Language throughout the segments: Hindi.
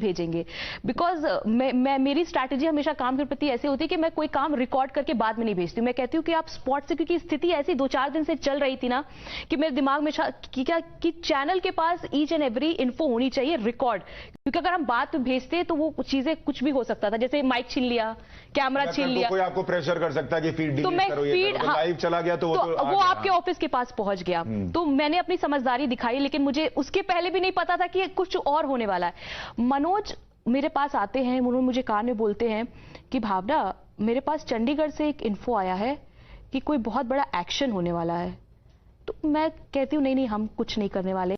भेजेंगे। बिकॉज मेरी स्ट्रैटेजी हमेशा काम के प्रति ऐसे होती है कि मैं कोई काम रिकॉर्ड करके बाद में नहीं भेजती हूँ। मैं कहती हूँ कि आप स्पॉट से, क्योंकि स्थिति ऐसी 2-4 दिन से चल रही थी ना कि मेरे दिमाग में कि चैनल के पास ईच एंड एवरी इन्फो होनी चाहिए रिकॉर्ड, क्योंकि अगर हम बात भेजते तो वो चीजें कुछ भी हो सकता था, जैसे माइक छीन लिया, कैमरा छीन लिया, कोई आपको प्रेशर कर सकता है कि फीड डिलीट करो, ये करो, लाइव चला गया तो वो आपके ऑफिस के पास पहुंच गया। तो मैंने अपनी समझदारी दिखाई, लेकिन मुझे उसके पहले भी नहीं पता था कि कुछ और होने वाला है। मनोज मेरे पास आते हैं, उन्होंने मुझे कान में बोलते हैं कि भावना, मेरे पास चंडीगढ़ से एक इन्फो आया है कि कोई बहुत बड़ा एक्शन होने वाला है। तो मैं कहती हूँ नहीं, हम कुछ नहीं करने वाले,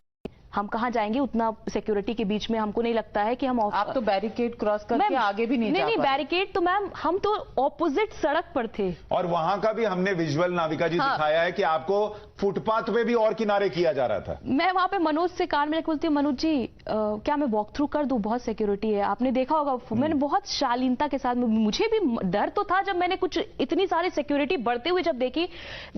हम कहां जाएंगे उतना सिक्योरिटी के बीच में, हमको नहीं लगता है कि हम आप तो बैरिकेड क्रॉस करके आगे भी नहीं बैरिकेड तो मैम हम तो ऑपोजिट सड़क पर थे। और वहां का भी हमने विजुअल नाविका जी दिखाया है कि आपको फुटपाथ पे भी और किनारे किया जा रहा था। मैं वहां पे मनोज से कान में बोलती हूँ, मनोज जी क्या मैं वॉक थ्रू कर दूं, बहुत सिक्योरिटी है, आपने देखा होगा। मैंने बहुत शालीनता के साथ, मुझे भी डर तो था जब मैंने कुछ इतनी सारी सिक्योरिटी बढ़ते हुए जब देखी,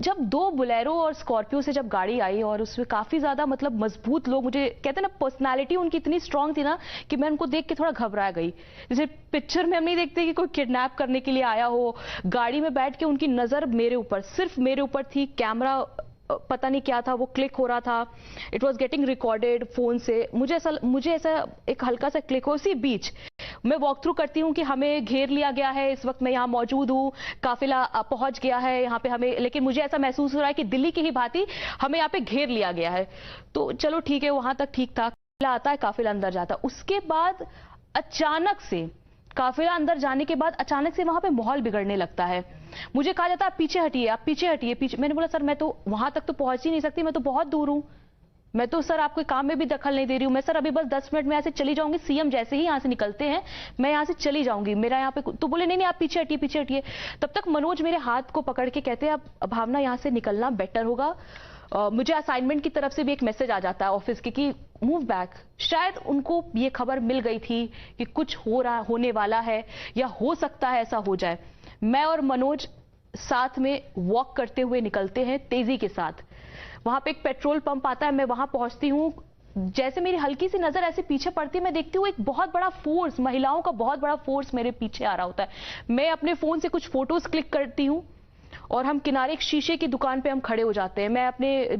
जब 2 बोलेरो और स्कॉर्पियो से जब गाड़ी आई और उसमें काफी ज्यादा मतलब मजबूत लोग, मुझे कहते हैं ना पर्सनालिटी उनकी इतनी स्ट्रांग थी ना कि मैं उनको देख के थोड़ा घबरा गई। जैसे पिक्चर में हम नहीं देखते कि कोई किडनैप करने के लिए आया हो। गाड़ी में बैठ के उनकी नजर मेरे ऊपर, सिर्फ मेरे ऊपर थी, कैमरा पता नहीं क्या था वो क्लिक हो रहा था, it was getting recorded phone से। मुझे ऐसा एक हल्का सा क्लिक हो, उसी बीच मैं वॉक थ्रू करती हूँ कि हमें घेर लिया गया है, इस वक्त मैं यहाँ मौजूद हूँ, काफिला पहुंच गया है यहाँ पे हमें, लेकिन मुझे ऐसा महसूस हो रहा है कि दिल्ली की ही भांति हमें यहाँ पे घेर लिया गया है। तो चलो ठीक है, वहां तक ठीक था, काफिला आता है, काफिला अंदर जाता है। उसके बाद अचानक से काफिला अंदर जाने के बाद अचानक से वहां पे माहौल बिगड़ने लगता है। मुझे कहा जाता है आप पीछे हटिए, आप पीछे हटिए, पीछे। मैंने बोला सर मैं तो वहां तक तो पहुंच ही नहीं सकती, मैं तो बहुत दूर हूं, मैं तो सर आपके काम में भी दखल नहीं दे रही हूं, मैं सर अभी बस 10 मिनट में ऐसे चली जाऊंगी, सीएम जैसे ही यहां से निकलते हैं मैं यहां से चली जाऊंगी, मेरा यहाँ पे। तो बोले नहीं आप पीछे हटिए, पीछे हटिए। तब तक मनोज मेरे हाथ को पकड़ के कहते हैं अब भावना यहां से निकलना बेटर होगा। मुझे असाइनमेंट की तरफ से भी एक मैसेज आ जाता है ऑफिस के कि मूव बैक। शायद उनको ये खबर मिल गई थी कि कुछ होने वाला है या हो सकता है ऐसा हो जाए। मैं और मनोज साथ में वॉक करते हुए निकलते हैं तेजी के साथ। वहां पे एक पेट्रोल पंप आता है, मैं वहां पहुंचती हूँ। जैसे मेरी हल्की सी नजर ऐसे पीछे पड़ती है, मैं देखती हूँ एक बहुत बड़ा फोर्स, महिलाओं का बहुत बड़ा फोर्स मेरे पीछे आ रहा होता है। मैं अपने फोन से कुछ फोटोज क्लिक करती हूँ और हम किनारे एक शीशे की दुकान पे हम खड़े हो जाते हैं।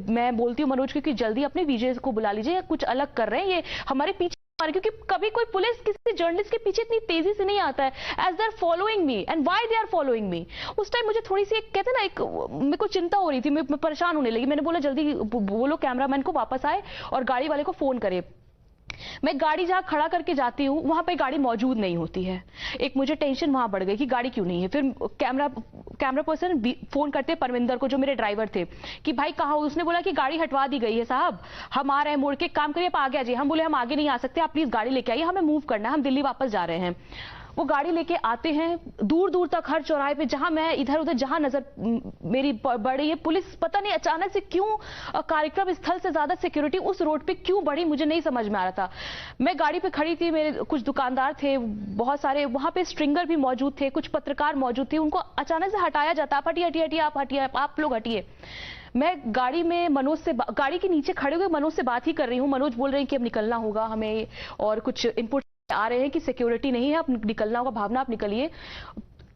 मैं बोलती हूँ मनोज को कि जल्दी अपने विजय को बुला लीजिए, कुछ अलग कर रहे हैं, ये हमारे पीछे, क्योंकि कभी कोई पुलिस किसी जर्नलिस्ट के पीछे इतनी तेजी से नहीं आता है। As they are following me and why they are following me. उस टाइम मुझे थोड़ी सी कहते हैं ना, एक मेरे को चिंता हो रही थी, मैं परेशान होने लगी। मैंने बोला जल्दी बोलो कैमरामैन को वापस आए और गाड़ी वाले को फोन करे। मैं गाड़ी जहां खड़ा करके जाती हूँ वहां पे गाड़ी मौजूद नहीं होती है। एक मुझे टेंशन वहां बढ़ गई कि गाड़ी क्यों नहीं है। फिर कैमरा पर्सन फोन करते परविंदर को, जो मेरे ड्राइवर थे, कि भाई कहाँ हो। उसने बोला कि गाड़ी हटवा दी गई है साहब, हम आ रहे हैं, मोड़ के काम करिए, आप आगे आ जाइए। हम बोले हम आगे नहीं आ सकते, आप प्लीज गाड़ी लेके आइए, हमें मूव करना है, हम दिल्ली वापस जा रहे हैं। वो गाड़ी लेके आते हैं, दूर दूर तक हर चौराहे पे जहां मैं इधर उधर जहां नजर मेरी बढ़ रही है, पुलिस पता नहीं अचानक से क्यों कार्यक्रम स्थल से ज्यादा सिक्योरिटी उस रोड पे क्यों बढ़ी, मुझे नहीं समझ में आ रहा था। मैं गाड़ी पे खड़ी थी, मेरे कुछ दुकानदार थे, बहुत सारे वहां पे स्ट्रिंगर भी मौजूद थे, कुछ पत्रकार मौजूद थे, उनको अचानक से हटाया जाता, आप हटिए हटिए हटिए, आप हटिए, आप लोग हटिए। मैं गाड़ी में मनोज से, गाड़ी के नीचे खड़े हुए मनोज से बात ही कर रही हूँ। मनोज बोल रहे हैं कि अब निकलना होगा हमें, और कुछ इनपुट आ रहे हैं कि सिक्योरिटी नहीं है, अब निकलना होगा, भावना आप निकलिए।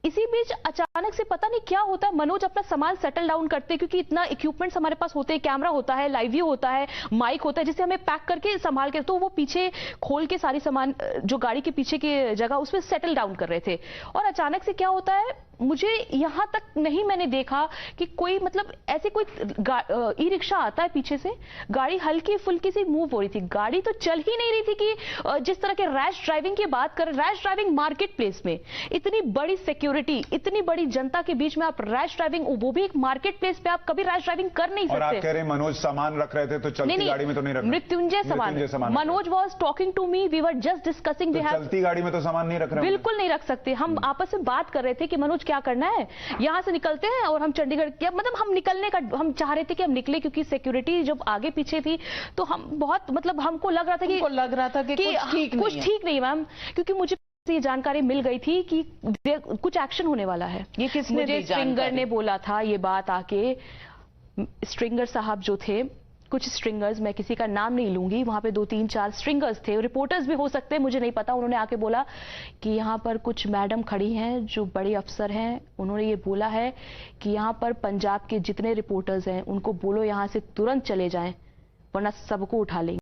इसी बीच अचानक से पता नहीं क्या होता है, मनोज अपना सामान सेटल डाउन करते हैं, क्योंकि इतना इक्विपमेंट्स हमारे पास होते हैं, कैमरा होता है, लाइव व्यू होता है, माइक होता है, जिसे हमें पैक करके संभाल के, तो वो पीछे खोल के सारी सामान जो गाड़ी के पीछे की जगह उसमें सेटल डाउन कर रहे थे। और अचानक से क्या होता है, मुझे यहां तक नहीं मैंने देखा कि कोई मतलब ऐसे कोई ई रिक्शा आता है पीछे से, गाड़ी हल्की फुल्की सी मूव हो रही थी, गाड़ी तो चल ही नहीं रही थी कि जिस तरह के रैश ड्राइविंग की बात करें, रैश ड्राइविंग मार्केट प्लेस में इतनी बड़ी सिक्योरिटी, इतनी बड़ी जनता के बीच में आप रैश ड्राइविंग, वो भी एक मार्केट प्लेस पे, आप कभी रैश ड्राइविंग कर नहीं सकते। और आप कह रहे हैं मनोज सामान रख रहे थे, तो चलती गाड़ी में तो नहीं रख रहे? मृत्युंजय सामान, Manoj was talking to me, we were just discussing. चलती गाड़ी में तो सामान नहीं रख रहे? बिल्कुल नहीं रख सकते। हम आपस में बात कर रहे थे कि मनोज क्या करना है, यहां से निकलते हैं और हम चंडीगढ़, क्या मतलब हम निकलने का, हम चाह रहे थे कि हम निकले, क्योंकि सिक्योरिटी जब आगे पीछे थी तो हम बहुत मतलब हमको लग रहा था कि कुछ ठीक नहीं मैम, क्योंकि मुझे ये जानकारी मिल गई थी कि कुछ एक्शन होने वाला है। ये किसने मुझे स्ट्रिंगर ने बोला था ये बात आके, स्ट्रिंगर साहब जो थे कुछ स्ट्रिंगर्स, मैं किसी का नाम नहीं लूंगी, वहां पे 2-3-4 स्ट्रिंगर्स थे, रिपोर्टर्स भी हो सकते हैं, मुझे नहीं पता। उन्होंने आके बोला कि यहाँ पर कुछ मैडम खड़ी हैं जो बड़े अफसर हैं, उन्होंने ये बोला है कि यहाँ पर पंजाब के जितने रिपोर्टर्स हैं उनको बोलो यहाँ से तुरंत चले जाएं, वरना सबको उठा लेंगे।